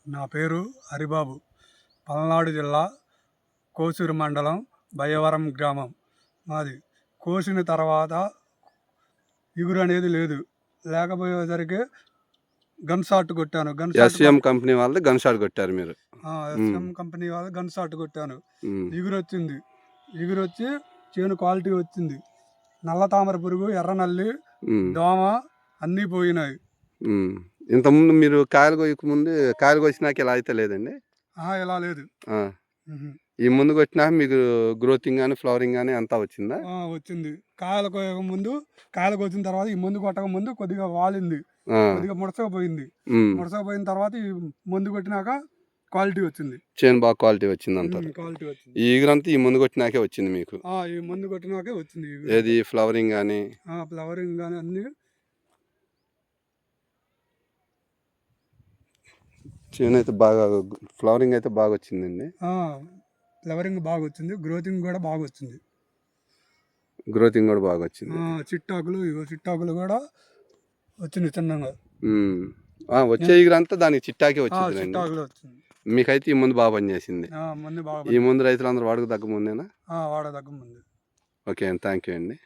నా పేరు హరిబాబు. పల్నాడు జిల్లా కోసూరు మండలం బయ్యవరం గ్రామం మాది. కోసిన తర్వాత ఇగురు అనేది లేదు. లేకపోయేసరికి గన్ షాట్ కొట్టాను. ఎస్ఎం కంపెనీ వాళ్ళది గన్ షాట్ కొట్టారు మీరు. ఎస్ఎం కంపెనీ వాళ్ళ గన్ షాట్ కొట్టాను. ఇగురు వచ్చింది. ఇగురు వచ్చి చేను క్వాలిటీ వచ్చింది. నల్ల తామర పురుగు, ఎర్ర నల్లి, దోమ అన్నీ పోయినాయి. ఇంతకుముందు మీరు కాయలు కోయకముందు, కాయలు కోసినాక ఇలా అయితే లేదండి? ఇలా లేదు. ఈ ముందు కొట్టినాక మీకు గ్రోతింగ్ కానీ ఫ్లవరింగ్ కానీ అంతా వచ్చిందా? వచ్చింది. కాయలు కోయక ముందు, కాయలు కోసిన తర్వాత ఈ మందు కొట్టక ముందు కొద్దిగా వాలింది, కొద్దిగా ముడసకపోయింది. ముడసకపోయిన తర్వాత ఈ మందు కొట్టినాక క్వాలిటీ వచ్చింది. చేను బాగా క్వాలిటీ వచ్చింది అంతా. క్వాలిటీ వచ్చింది. ఈ ఈగురంతా ఈ మందు కొట్టినాకే వచ్చింది మీకు? ఈ మందు కొట్టినాకే వచ్చింది. ఏది ఫ్లవరింగ్ కానీ? ఫ్లవరింగ్ కానీ అన్ని. చేను అయితే బాగా ఫ్లవరింగ్ అయితే బాగా వచ్చిందండి. ఫ్లవరింగ్ బాగా వచ్చింది. గ్రోతింగ్ కూడా బాగా వచ్చింది. గ్రోతింగ్ కూడా బాగా వచ్చింది. చిట్టాకులు కూడా వచ్చింది చిన్నగా. వచ్చే ఈగురంతా దానికి చిట్టాకే వచ్చింది. మీకైతే ఈ ముందు బాగా పనిచేసింది. ఈ ముందు రైతులందరూ వాడక తగ్గ ముందేనా? వాడదగ్గ ముందు. ఓకే అండి, థ్యాంక్ యూ అండి.